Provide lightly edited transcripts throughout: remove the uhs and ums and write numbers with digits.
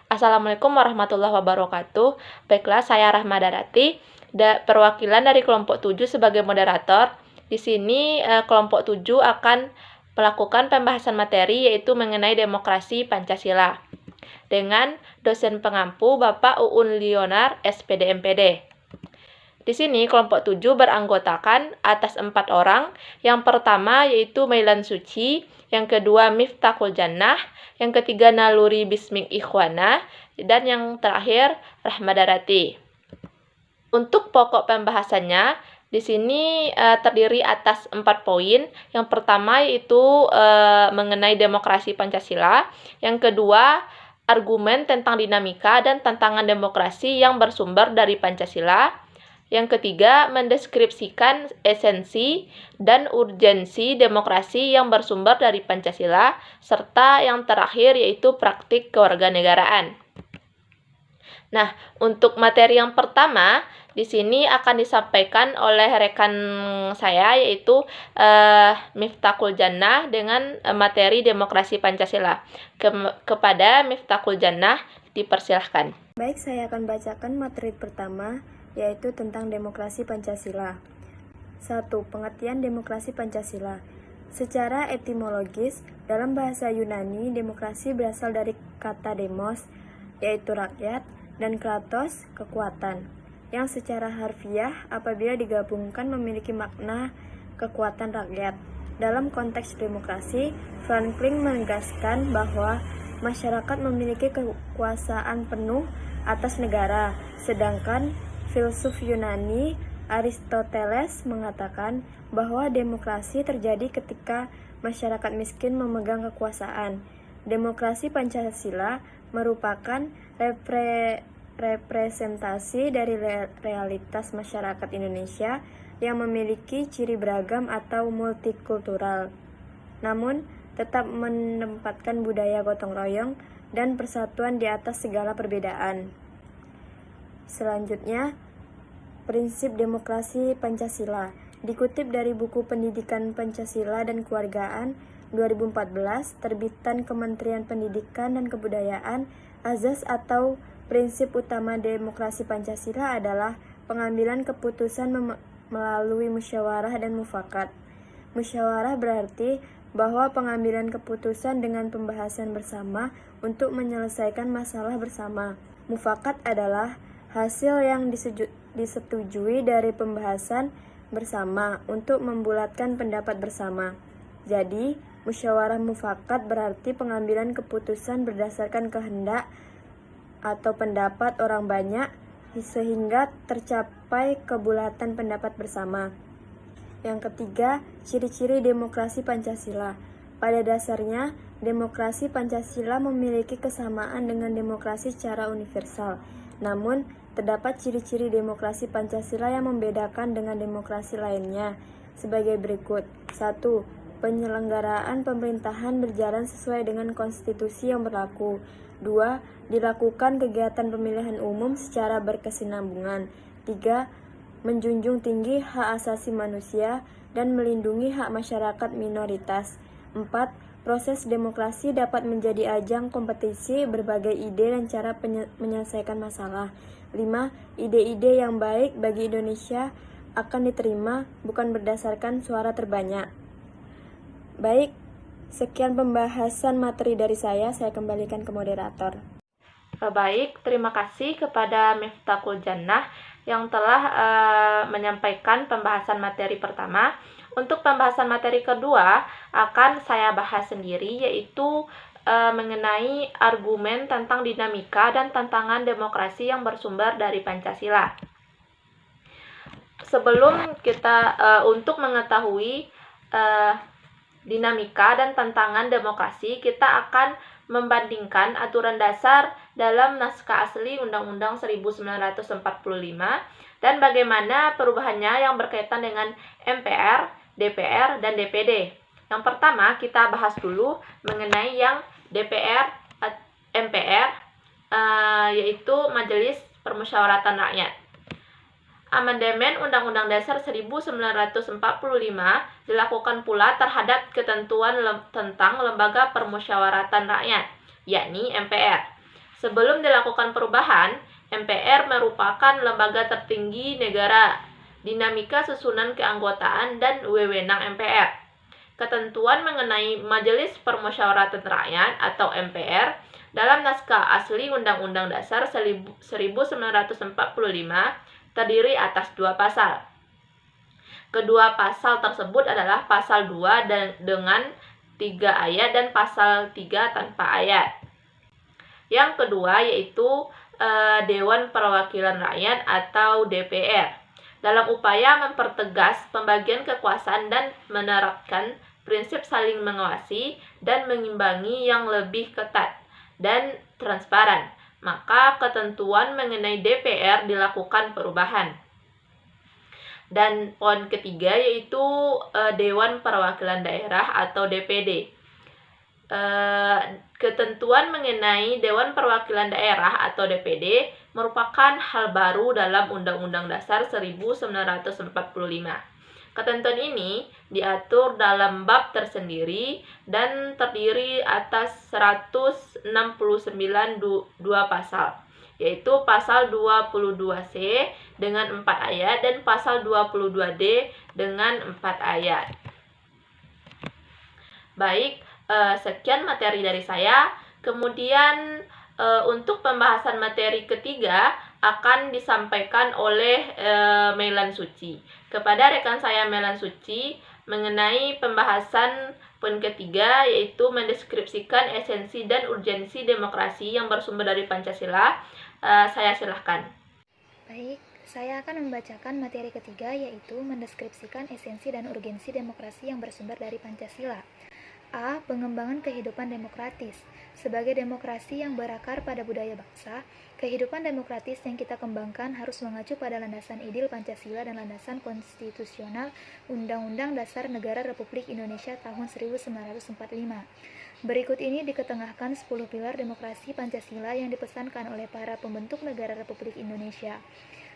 Assalamualaikum warahmatullahi wabarakatuh. Baiklah, saya Rahma Darati, perwakilan dari kelompok 7 sebagai moderator. Di sini kelompok 7 akan melakukan pembahasan materi yaitu mengenai demokrasi Pancasila dengan dosen pengampu Bapak Uun Lionar, SPD MPD. Di sini kelompok 7 beranggotakan atas 4 orang. Yang pertama yaitu Mailan Suci, yang kedua Miftahul Jannah, yang ketiga Naluri Bismik Ikhwana, dan yang terakhir Rahma Darati. Untuk pokok pembahasannya, di sini terdiri atas 4 poin. Yang pertama yaitu mengenai demokrasi Pancasila, yang kedua argumen tentang dinamika dan tantangan demokrasi yang bersumber dari Pancasila. Yang ketiga, mendeskripsikan esensi dan urgensi demokrasi yang bersumber dari Pancasila, serta yang terakhir yaitu praktik kewarganegaraan. Nah, untuk materi yang pertama, di sini akan disampaikan oleh rekan saya yaitu Miftahul Jannah dengan materi demokrasi Pancasila. Kepada Miftahul Jannah, dipersilahkan. Baik, saya akan bacakan materi pertama, yaitu tentang demokrasi Pancasila. 1. Pengertian demokrasi Pancasila. Secara etimologis, dalam bahasa Yunani, demokrasi berasal dari kata demos, yaitu rakyat, dan kratos, kekuatan, yang secara harfiah apabila digabungkan memiliki makna kekuatan rakyat. Dalam konteks demokrasi, Franklin menegaskan bahwa masyarakat memiliki kekuasaan penuh atas negara, sedangkan filsuf Yunani Aristoteles mengatakan bahwa demokrasi terjadi ketika masyarakat miskin memegang kekuasaan. Demokrasi Pancasila merupakan representasi dari realitas masyarakat Indonesia yang memiliki ciri beragam atau multikultural, namun tetap menempatkan budaya gotong royong dan persatuan di atas segala perbedaan. Selanjutnya, prinsip demokrasi Pancasila. Dikutip dari buku Pendidikan Pancasila dan Kewargaan 2014, terbitan Kementerian Pendidikan dan Kebudayaan, azas atau prinsip utama demokrasi Pancasila adalah pengambilan keputusan melalui musyawarah dan mufakat. Musyawarah berarti bahwa pengambilan keputusan dengan pembahasan bersama untuk menyelesaikan masalah bersama. Mufakat adalah hasil yang disetujui dari pembahasan bersama untuk membulatkan pendapat bersama. Jadi, musyawarah mufakat berarti pengambilan keputusan berdasarkan kehendak atau pendapat orang banyak sehingga tercapai kebulatan pendapat bersama. Yang ketiga, ciri-ciri demokrasi Pancasila. Pada dasarnya, demokrasi Pancasila memiliki kesamaan dengan demokrasi secara universal. Namun, terdapat ciri-ciri demokrasi Pancasila yang membedakan dengan demokrasi lainnya sebagai berikut. 1. Penyelenggaraan pemerintahan berjalan sesuai dengan konstitusi yang berlaku. 2. Dilakukan kegiatan pemilihan umum secara berkesinambungan. 3. Menjunjung tinggi hak asasi manusia dan melindungi hak masyarakat minoritas. 4. Proses demokrasi dapat menjadi ajang kompetisi berbagai ide dan cara menyelesaikan masalah. 5. Ide-ide yang baik bagi Indonesia akan diterima bukan berdasarkan suara terbanyak. Baik, sekian pembahasan materi dari saya kembalikan ke moderator. Baik, terima kasih kepada Miftahul Jannah yang telah menyampaikan pembahasan materi pertama. Untuk pembahasan materi kedua akan saya bahas sendiri, yaitu mengenai argumen tentang dinamika dan tantangan demokrasi yang bersumber dari Pancasila. Sebelum kita untuk mengetahui dinamika dan tantangan demokrasi, kita akan membandingkan aturan dasar dalam naskah asli Undang-Undang 1945 dan bagaimana perubahannya yang berkaitan dengan MPR, DPR, dan DPD. Yang pertama, kita bahas dulu mengenai yang DPR, MPR, yaitu Majelis Permusyawaratan Rakyat. Amandemen Undang-Undang Dasar 1945 dilakukan pula terhadap ketentuan tentang Lembaga Permusyawaratan Rakyat, yakni MPR. Sebelum dilakukan perubahan, MPR merupakan lembaga tertinggi negara, dinamika susunan keanggotaan dan wewenang MPR. Ketentuan mengenai Majelis Permusyawaratan Rakyat atau MPR dalam naskah asli Undang-Undang Dasar 1945 terdiri atas 2 pasal. Kedua pasal tersebut adalah pasal 2 dengan 3 ayat dan pasal 3 tanpa ayat. Yang kedua yaitu Dewan Perwakilan Rakyat atau DPR. Dalam upaya mempertegas pembagian kekuasaan dan menerapkan prinsip saling mengawasi dan mengimbangi yang lebih ketat dan transparan, maka ketentuan mengenai DPR dilakukan perubahan. Dan poin ketiga yaitu Dewan Perwakilan Daerah atau DPD. Ketentuan mengenai Dewan Perwakilan Daerah atau DPD merupakan hal baru dalam Undang-Undang Dasar 1945. Ketentuan ini diatur dalam bab tersendiri dan terdiri atas 169 dua pasal, yaitu pasal 22C dengan 4 ayat dan pasal 22D dengan 4 ayat. Baik, sekian materi dari saya. Kemudian untuk pembahasan materi ketiga akan disampaikan oleh Melan Suci. Kepada rekan saya Melan Suci mengenai pembahasan poin ketiga yaitu mendeskripsikan esensi dan urgensi demokrasi yang bersumber dari Pancasila. Saya silahkan. Baik, saya akan membacakan materi ketiga yaitu mendeskripsikan esensi dan urgensi demokrasi yang bersumber dari Pancasila. A. Pengembangan kehidupan demokratis. Sebagai demokrasi yang berakar pada budaya bangsa, kehidupan demokratis yang kita kembangkan harus mengacu pada landasan idil Pancasila dan landasan konstitusional Undang-Undang Dasar Negara Republik Indonesia tahun 1945. Berikut ini diketengahkan 10 pilar demokrasi Pancasila yang dipesankan oleh para pembentuk negara Republik Indonesia.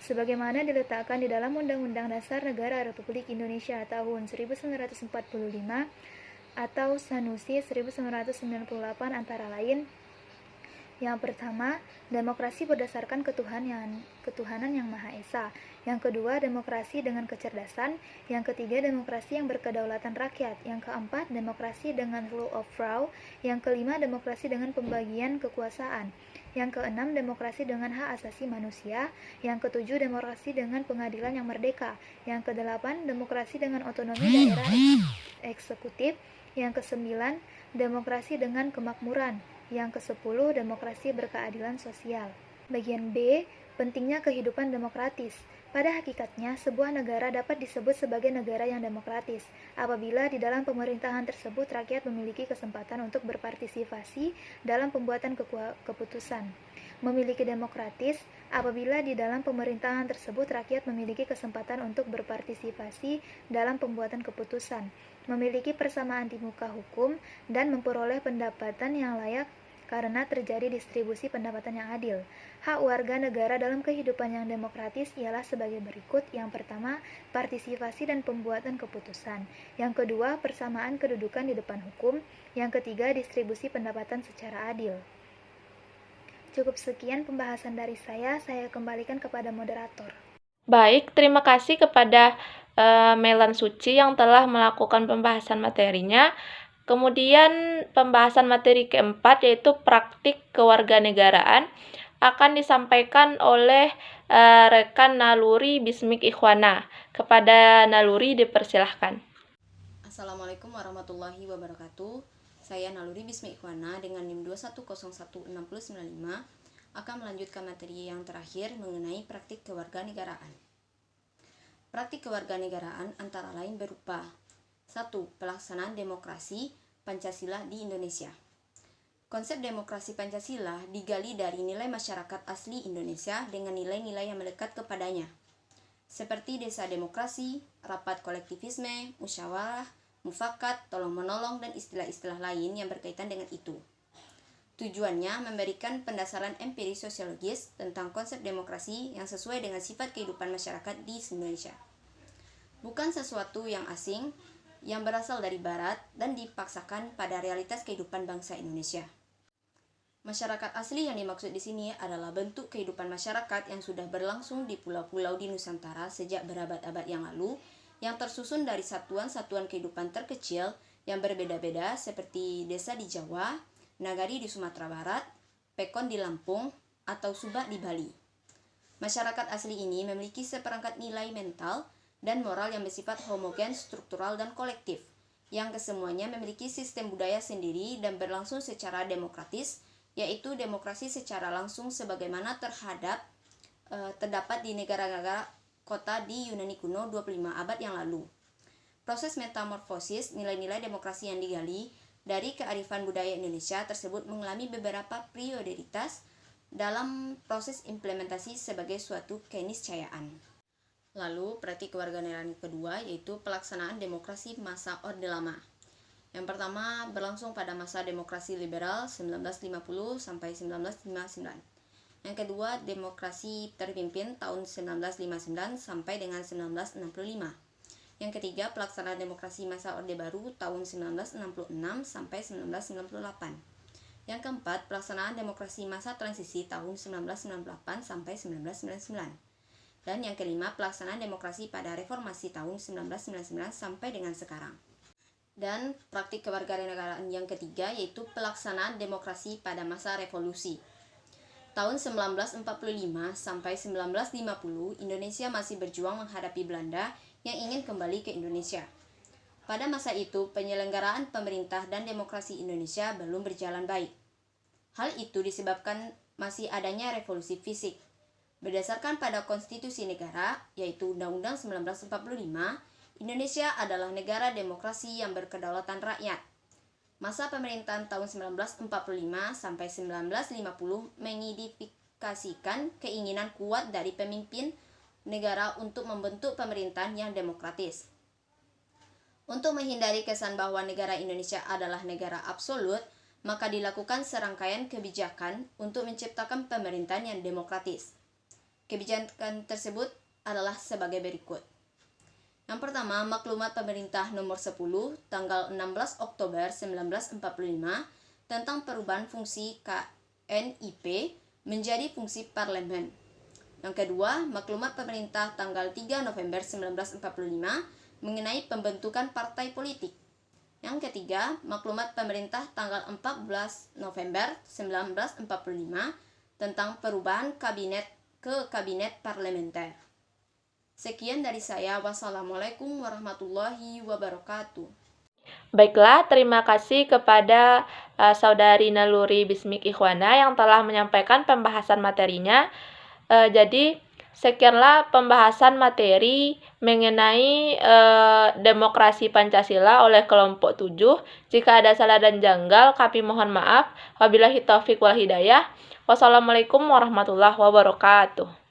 Sebagaimana diletakkan di dalam Undang-Undang Dasar Negara Republik Indonesia tahun 1945 atau Sanusi 1998 antara lain. Yang pertama, demokrasi berdasarkan ketuhanan yang Maha Esa. Yang kedua, demokrasi dengan kecerdasan. Yang ketiga, demokrasi yang berkedaulatan rakyat. Yang keempat, demokrasi dengan rule of law. Yang kelima, demokrasi dengan pembagian kekuasaan. Yang keenam, demokrasi dengan hak asasi manusia. Yang ketujuh, demokrasi dengan pengadilan yang merdeka. Yang kedelapan, demokrasi dengan otonomi daerah eksekutif. Yang kesembilan, demokrasi dengan kemakmuran. Yang ke-10, demokrasi berkeadilan sosial. Bagian B, pentingnya kehidupan demokratis. Pada hakikatnya, sebuah negara dapat disebut sebagai negara yang demokratis apabila di dalam pemerintahan tersebut rakyat memiliki kesempatan untuk berpartisipasi dalam pembuatan keputusan. Memiliki demokratis apabila di dalam pemerintahan tersebut rakyat memiliki kesempatan untuk berpartisipasi dalam pembuatan keputusan, memiliki persamaan di muka hukum, dan memperoleh pendapatan yang layak karena terjadi distribusi pendapatan yang adil. Hak warga negara dalam kehidupan yang demokratis ialah sebagai berikut. Yang pertama, partisipasi dan pembuatan keputusan. Yang kedua, persamaan kedudukan di depan hukum. Yang ketiga, distribusi pendapatan secara adil. Cukup sekian pembahasan dari saya kembalikan kepada moderator. Baik, terima kasih kepada Melan Suci yang telah melakukan pembahasan materinya. Kemudian pembahasan materi keempat yaitu praktik kewarganegaraan akan disampaikan oleh rekan Naluri Bismik Ikhwana. Kepada Naluri dipersilahkan. Assalamualaikum warahmatullahi wabarakatuh. Saya Naluri Bismik Ikhwana dengan NIM 21016095 akan melanjutkan materi yang terakhir mengenai praktik kewarganegaraan. Praktik kewarganegaraan antara lain berupa 1. Pelaksanaan demokrasi Pancasila di Indonesia. Konsep demokrasi Pancasila digali dari nilai masyarakat asli Indonesia dengan nilai-nilai yang melekat kepadanya, seperti desa demokrasi, rapat kolektivisme, musyawarah, mufakat, tolong-menolong, dan istilah-istilah lain yang berkaitan dengan itu. Tujuannya memberikan pendasaran empiris sosiologis tentang konsep demokrasi yang sesuai dengan sifat kehidupan masyarakat di Indonesia. Bukan sesuatu yang asing, yang berasal dari barat dan dipaksakan pada realitas kehidupan bangsa Indonesia. Masyarakat asli yang dimaksud di sini adalah bentuk kehidupan masyarakat yang sudah berlangsung di pulau-pulau di Nusantara sejak berabad-abad yang lalu, yang tersusun dari satuan-satuan kehidupan terkecil yang berbeda-beda seperti desa di Jawa, nagari di Sumatera Barat, pekon di Lampung, atau subak di Bali. Masyarakat asli ini memiliki seperangkat nilai mental dan moral yang bersifat homogen, struktural, dan kolektif, yang kesemuanya memiliki sistem budaya sendiri dan berlangsung secara demokratis, yaitu demokrasi secara langsung sebagaimana terdapat di negara-negara kota di Yunani kuno 25 abad yang lalu. Proses metamorfosis nilai-nilai demokrasi yang digali dari kearifan budaya Indonesia tersebut mengalami beberapa prioritas dalam proses implementasi sebagai suatu keniscayaan. Lalu, praktik kewarganegaraan kedua yaitu pelaksanaan demokrasi masa Orde Lama. Yang pertama berlangsung pada masa demokrasi liberal 1950 sampai 1959. Yang kedua demokrasi terpimpin tahun 1959 sampai dengan 1965. Yang ketiga pelaksanaan demokrasi masa Orde Baru tahun 1966 sampai 1998. Yang keempat pelaksanaan demokrasi masa transisi tahun 1998 sampai 1999. Dan yang kelima pelaksanaan demokrasi pada reformasi tahun 1999 sampai dengan sekarang. Dan praktik kewarganegaraan yang ketiga yaitu pelaksanaan demokrasi pada masa revolusi. Tahun 1945 sampai 1950, Indonesia masih berjuang menghadapi Belanda yang ingin kembali ke Indonesia. Pada masa itu, penyelenggaraan pemerintah dan demokrasi Indonesia belum berjalan baik. Hal itu disebabkan masih adanya revolusi fisik. Berdasarkan pada konstitusi negara, yaitu Undang-Undang 1945, Indonesia adalah negara demokrasi yang berkedaulatan rakyat. Masa pemerintahan tahun 1945 sampai 1950 mengidentifikasikan keinginan kuat dari pemimpin negara untuk membentuk pemerintahan yang demokratis. Untuk menghindari kesan bahwa negara Indonesia adalah negara absolut, maka dilakukan serangkaian kebijakan untuk menciptakan pemerintahan yang demokratis. Kebijakan tersebut adalah sebagai berikut. Yang pertama, Maklumat Pemerintah Nomor 10 tanggal 16 Oktober 1945 tentang perubahan fungsi KNIP menjadi fungsi parlemen. Yang kedua, Maklumat Pemerintah tanggal 3 November 1945 mengenai pembentukan partai politik. Yang ketiga, Maklumat Pemerintah tanggal 14 November 1945 tentang perubahan kabinet ke kabinet parlementer. Sekian dari saya. Wassalamualaikum warahmatullahi wabarakatuh. Baiklah, terima kasih kepada Saudari Naluri Bismik Ikhwana yang telah menyampaikan pembahasan materinya. Jadi, sekianlah pembahasan materi mengenai demokrasi Pancasila oleh kelompok 7. Jika ada salah dan janggal, kami mohon maaf. Wabillahi taufiq wal hidayah. Wassalamualaikum warahmatullahi wabarakatuh.